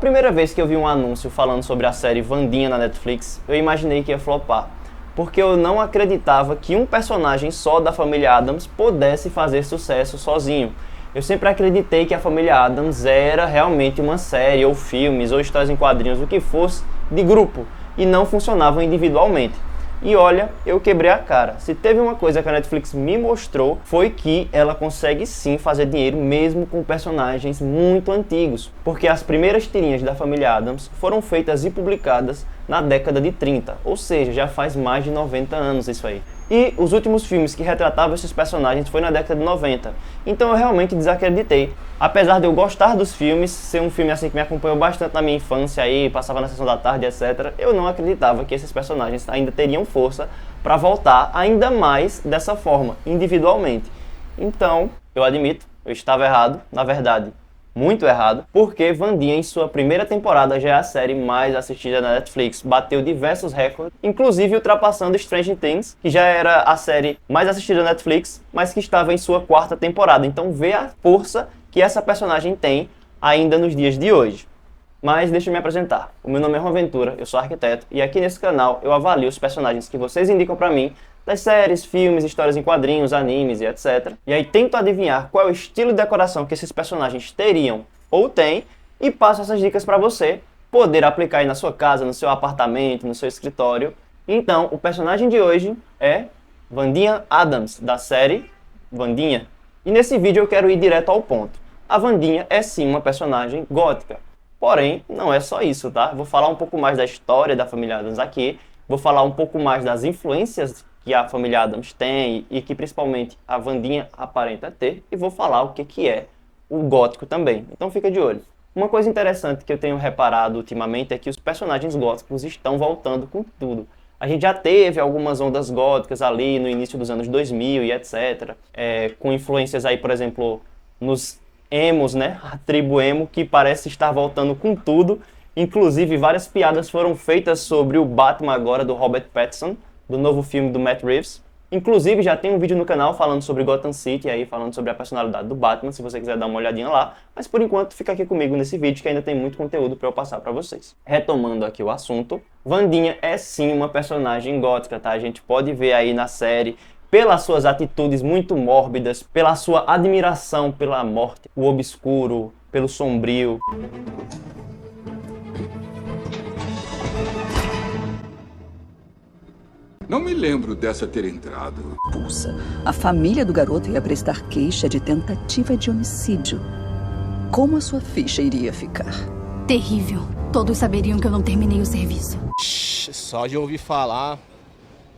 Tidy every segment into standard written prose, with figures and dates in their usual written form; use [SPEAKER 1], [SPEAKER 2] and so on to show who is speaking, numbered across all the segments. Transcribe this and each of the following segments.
[SPEAKER 1] primeira vez que eu vi um anúncio falando sobre a série Wandinha na Netflix, eu imaginei que ia flopar, porque eu não acreditava que um personagem só da família Addams pudesse fazer sucesso sozinho. Eu sempre acreditei que a família Addams era realmente uma série, ou filmes, ou histórias em quadrinhos, o que fosse, de grupo, e não funcionavam individualmente. E olha, eu quebrei a cara. Se teve uma coisa que a Netflix me mostrou, foi que ela consegue sim fazer dinheiro mesmo com personagens muito antigos. Porque as primeiras tirinhas da família Addams foram feitas e publicadas na década de 30, ou seja, já faz mais de 90 anos isso aí. E os últimos filmes que retratavam esses personagens foi na década de 90. Então eu realmente desacreditei. Apesar de eu gostar dos filmes, ser um filme assim que me acompanhou bastante na minha infância aí, passava na sessão da tarde, etc., eu não acreditava que esses personagens ainda teriam força para voltar ainda mais dessa forma, individualmente. Então, eu admito, eu estava errado, na verdade, muito errado, porque Wandinha em sua primeira temporada já é a série mais assistida na Netflix, bateu diversos recordes, inclusive ultrapassando Stranger Things, que já era a série mais assistida na Netflix, mas que estava em sua quarta temporada. Então vê a força que essa personagem tem ainda nos dias de hoje. Mas deixa eu me apresentar. O meu nome é Juan Ventura, eu sou arquiteto, e aqui nesse canal eu avalio os personagens que vocês indicam pra mim, das séries, filmes, histórias em quadrinhos, animes e etc. E aí tento adivinhar qual é o estilo de decoração que esses personagens teriam ou têm e passo essas dicas para você poder aplicar aí na sua casa, no seu apartamento, no seu escritório. Então, o personagem de hoje é Wandinha Addams, da série Wandinha. E nesse vídeo eu quero ir direto ao ponto. A Wandinha é sim uma personagem gótica, porém não é só isso, tá? Vou falar um pouco mais da história da família Addams aqui, vou falar um pouco mais das influências que a família Addams tem e que principalmente a Wandinha aparenta ter, e vou falar o que é o gótico também, então fica de olho. Uma coisa interessante que eu tenho reparado ultimamente é que os personagens góticos estão voltando com tudo. A gente já teve algumas ondas góticas ali no início dos anos 2000 e etc, com influências aí, por exemplo, nos emos, né? A tribo emo, que parece estar voltando com tudo. Inclusive, várias piadas foram feitas sobre o Batman agora, do Robert Pattinson, do novo filme do Matt Reeves. Inclusive, já tem um vídeo no canal falando sobre Gotham City, aí, falando sobre a personalidade do Batman, se você quiser dar uma olhadinha lá. Mas, por enquanto, fica aqui comigo nesse vídeo, que ainda tem muito conteúdo para eu passar para vocês. Retomando aqui o assunto, Wandinha é sim uma personagem gótica, tá? A gente pode ver aí na série, pelas suas atitudes muito mórbidas, pela sua admiração pela morte, o obscuro, pelo sombrio.
[SPEAKER 2] Não me lembro dessa ter entrado.
[SPEAKER 3] Pulsa. A família do garoto ia prestar queixa de tentativa de homicídio. Como a sua ficha iria ficar?
[SPEAKER 4] Terrível. Todos saberiam que eu não terminei o serviço.
[SPEAKER 5] Só de ouvir falar,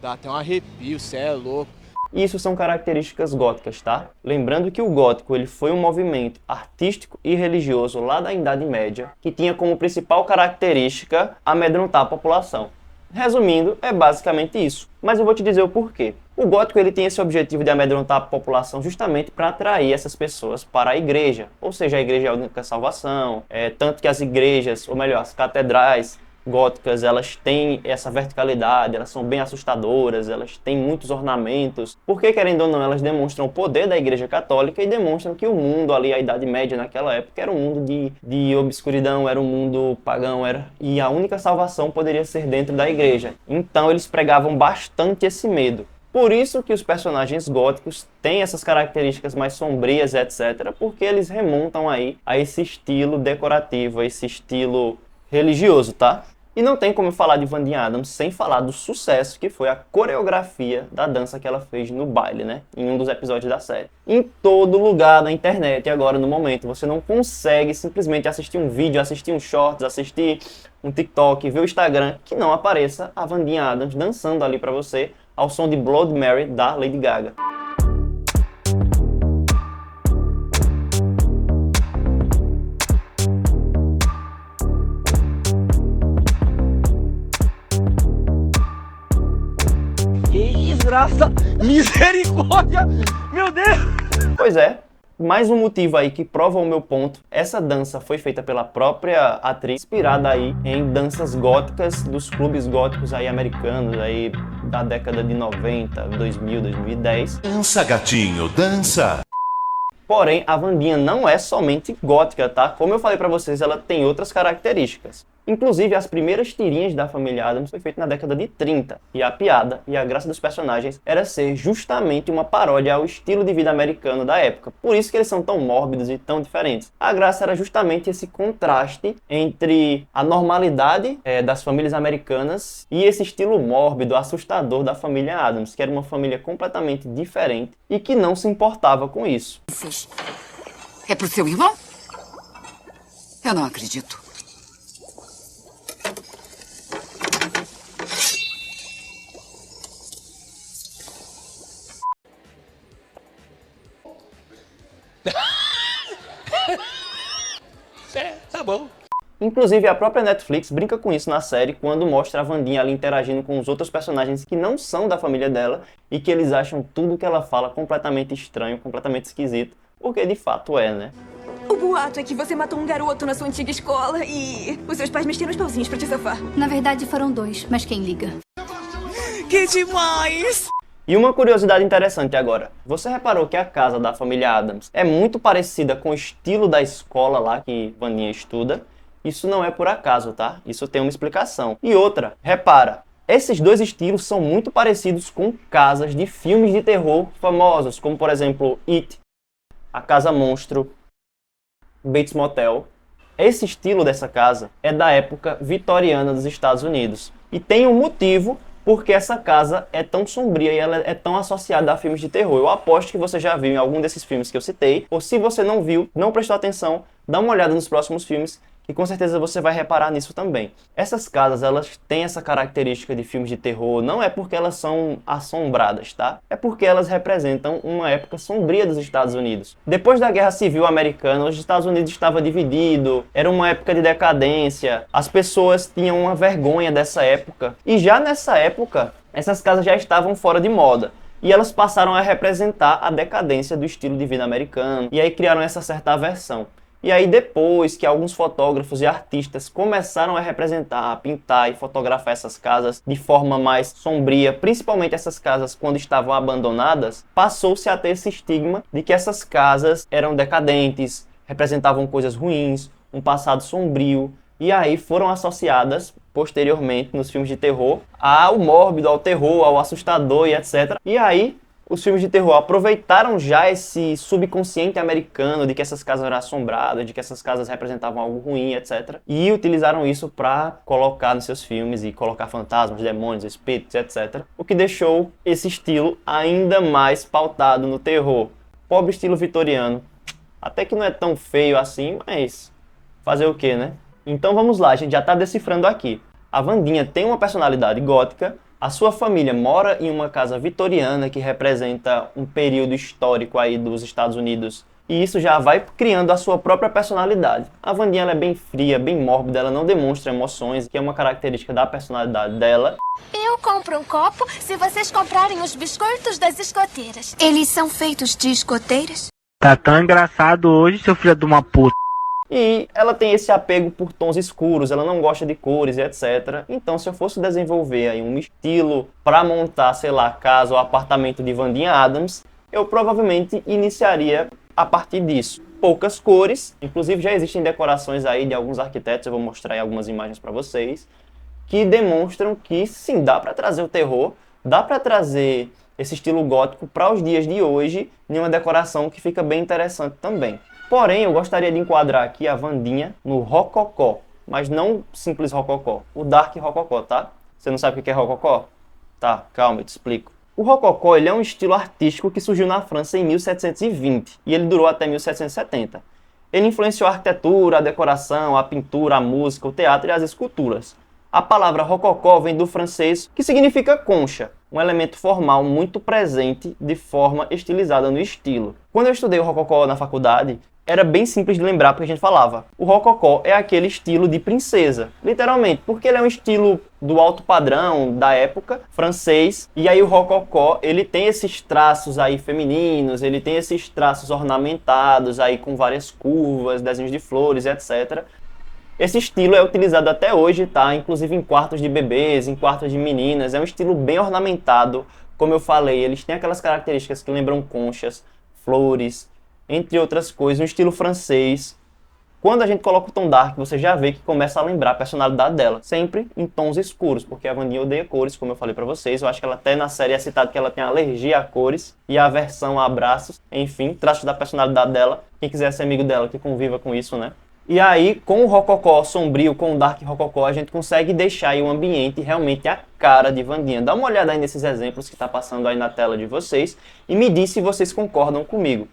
[SPEAKER 5] dá até um arrepio, cê é louco.
[SPEAKER 1] Isso são características góticas, tá? Lembrando que o gótico ele foi um movimento artístico e religioso lá da Idade Média, que tinha como principal característica amedrontar a população. Resumindo, é basicamente isso. Mas eu vou te dizer o porquê. O gótico ele tem esse objetivo de amedrontar a população justamente para atrair essas pessoas para a igreja. Ou seja, a igreja é a única salvação. Tanto que as igrejas, ou melhor, as catedrais góticas, elas têm essa verticalidade, elas são bem assustadoras, elas têm muitos ornamentos, porque querendo ou não, elas demonstram o poder da igreja católica e demonstram que o mundo ali, a Idade Média naquela época, era um mundo de obscuridão, era um mundo pagão, e a única salvação poderia ser dentro da igreja. Então eles pregavam bastante esse medo. Por isso que os personagens góticos têm essas características mais sombrias, etc., porque eles remontam aí a esse estilo decorativo, a esse estilo religioso, tá? E não tem como eu falar de Wandinha Addams sem falar do sucesso que foi a coreografia da dança que ela fez no baile, né? Em um dos episódios da série. Em todo lugar na internet, agora no momento, você não consegue simplesmente assistir um vídeo, assistir um shorts, assistir um TikTok, ver o Instagram, que não apareça a Wandinha Addams dançando ali pra você ao som de Blood Mary da Lady Gaga.
[SPEAKER 5] Desgraça, misericórdia, meu Deus!
[SPEAKER 1] Pois é, mais um motivo aí que prova o meu ponto. Essa dança foi feita pela própria atriz, inspirada aí em danças góticas dos clubes góticos aí americanos aí da década de 90, 2000, 2010.
[SPEAKER 6] Dança, gatinho, dança!
[SPEAKER 1] Porém, a Wandinha não é somente gótica, tá? Como eu falei pra vocês, ela tem outras características. Inclusive, as primeiras tirinhas da família Addams foi feita na década de 30. E a piada e a graça dos personagens era ser justamente uma paródia ao estilo de vida americano da época. Por isso que eles são tão mórbidos e tão diferentes. A graça era justamente esse contraste entre a normalidade das famílias americanas e esse estilo mórbido, assustador da família Addams, que era uma família completamente diferente e que não se importava com isso.
[SPEAKER 3] É pro seu irmão? Eu não acredito.
[SPEAKER 5] Tá bom.
[SPEAKER 1] Inclusive, a própria Netflix brinca com isso na série quando mostra a Wandinha ali interagindo com os outros personagens que não são da família dela e que eles acham tudo que ela fala completamente estranho, completamente esquisito, porque de fato é, né?
[SPEAKER 6] O boato é que você matou um garoto na sua antiga escola e os seus pais mexeram os pauzinhos pra te safar.
[SPEAKER 4] Na verdade, foram 2, mas quem liga?
[SPEAKER 6] Que demais!
[SPEAKER 1] E uma curiosidade interessante agora. Você reparou que a casa da família Addams é muito parecida com o estilo da escola lá que Wandinha estuda? Isso não é por acaso, tá? Isso tem uma explicação. E outra, repara, esses dois estilos são muito parecidos com casas de filmes de terror famosos, como por exemplo It, A Casa Monstro, Bates Motel. Esse estilo dessa casa é da época vitoriana dos Estados Unidos. E tem um motivo porque essa casa é tão sombria e ela é tão associada a filmes de terror. Eu aposto que você já viu em algum desses filmes que eu citei, ou se você não viu, não prestou atenção, dá uma olhada nos próximos filmes, e com certeza você vai reparar nisso também. Essas casas, elas têm essa característica de filmes de terror, não é porque elas são assombradas, tá? É porque elas representam uma época sombria dos Estados Unidos. Depois da Guerra Civil Americana, os Estados Unidos estavam divididos, era uma época de decadência, as pessoas tinham uma vergonha dessa época, e já nessa época, essas casas já estavam fora de moda. E elas passaram a representar a decadência do estilo de vida americano, e aí criaram essa certa aversão. E aí depois que alguns fotógrafos e artistas começaram a representar, a pintar e fotografar essas casas de forma mais sombria, principalmente essas casas quando estavam abandonadas, passou-se a ter esse estigma de que essas casas eram decadentes, representavam coisas ruins, um passado sombrio, e aí foram associadas posteriormente nos filmes de terror ao mórbido, ao terror, ao assustador e etc. E aí os filmes de terror aproveitaram já esse subconsciente americano de que essas casas eram assombradas, de que essas casas representavam algo ruim, etc. E utilizaram isso para colocar nos seus filmes e colocar fantasmas, demônios, espíritos, etc. O que deixou esse estilo ainda mais pautado no terror. Pobre estilo vitoriano. Até que não é tão feio assim, mas fazer o quê, né? Então vamos lá, a gente já está decifrando aqui. A Wandinha tem uma personalidade gótica. A sua família mora em uma casa vitoriana que representa um período histórico aí dos Estados Unidos. E isso já vai criando a sua própria personalidade. A Wandinha ela é bem fria, bem mórbida, ela não demonstra emoções, que é uma característica da personalidade dela.
[SPEAKER 7] Eu compro um copo se vocês comprarem os biscoitos das escoteiras. Eles são feitos de escoteiras?
[SPEAKER 8] Tá tão engraçado hoje, seu filho de uma puta.
[SPEAKER 1] E ela tem esse apego por tons escuros, ela não gosta de cores e etc. Então, se eu fosse desenvolver aí um estilo para montar, sei lá, casa ou apartamento de Wandinha Addams, eu provavelmente iniciaria a partir disso. Poucas cores, inclusive já existem decorações aí de alguns arquitetos, eu vou mostrar aí algumas imagens para vocês, que demonstram que sim, dá para trazer o terror, dá para trazer esse estilo gótico para os dias de hoje, em uma decoração que fica bem interessante também. Porém, eu gostaria de enquadrar aqui a Wandinha no rococó, mas não simples rococó, o dark rococó, tá? Você não sabe o que é rococó? Tá, calma, eu te explico. O rococó ele é um estilo artístico que surgiu na França em 1720 e ele durou até 1770. Ele influenciou a arquitetura, a decoração, a pintura, a música, o teatro e as esculturas. A palavra rococó vem do francês, que significa concha, um elemento formal muito presente de forma estilizada no estilo. Quando eu estudei o rococó na faculdade, era bem simples de lembrar porque a gente falava. O rococó é aquele estilo de princesa, literalmente, porque ele é um estilo do alto padrão da época, francês, e aí o rococó, ele tem esses traços aí femininos, ele tem esses traços ornamentados aí com várias curvas, desenhos de flores, etc. Esse estilo é utilizado até hoje, tá? Inclusive em quartos de bebês, em quartos de meninas, é um estilo bem ornamentado, como eu falei, eles têm aquelas características que lembram conchas, flores, entre outras coisas, um estilo francês. Quando a gente coloca o tom dark, você já vê que começa a lembrar a personalidade dela. Sempre em tons escuros, porque a Wandinha odeia cores, como eu falei pra vocês. Eu acho que ela até na série é citado que ela tem alergia a cores e aversão a abraços. Enfim, traços da personalidade dela. Quem quiser ser amigo dela, que conviva com isso, né? E aí, com o rococó sombrio, com o dark rococó, a gente consegue deixar aí o ambiente realmente a cara de Wandinha. Dá uma olhada aí nesses exemplos que tá passando aí na tela de vocês e me diz se vocês concordam comigo.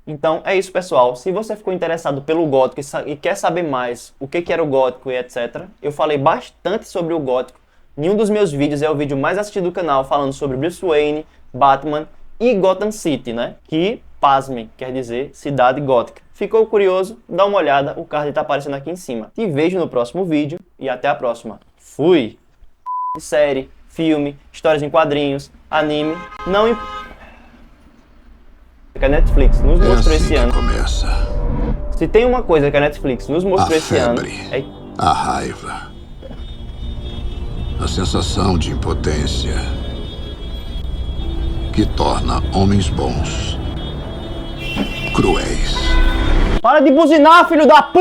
[SPEAKER 1] Então é isso, pessoal. Se você ficou interessado pelo gótico e quer saber mais o que era o gótico e etc., eu falei bastante sobre o gótico. Em um dos meus vídeos é o vídeo mais assistido do canal, falando sobre Bruce Wayne, Batman e Gotham City, né? Que, pasmem, quer dizer cidade gótica. Ficou curioso? Dá uma olhada, o card está aparecendo aqui em cima. Te vejo no próximo vídeo e até a próxima. Fui! Série, filme, histórias em quadrinhos, anime, não importa. Que a Netflix nos mostrou esse ano.
[SPEAKER 2] Começa.
[SPEAKER 1] Se tem uma coisa que a Netflix nos mostrou esse ano, é
[SPEAKER 2] a raiva, a sensação de impotência que torna homens bons cruéis.
[SPEAKER 1] Para de buzinar, filho da p...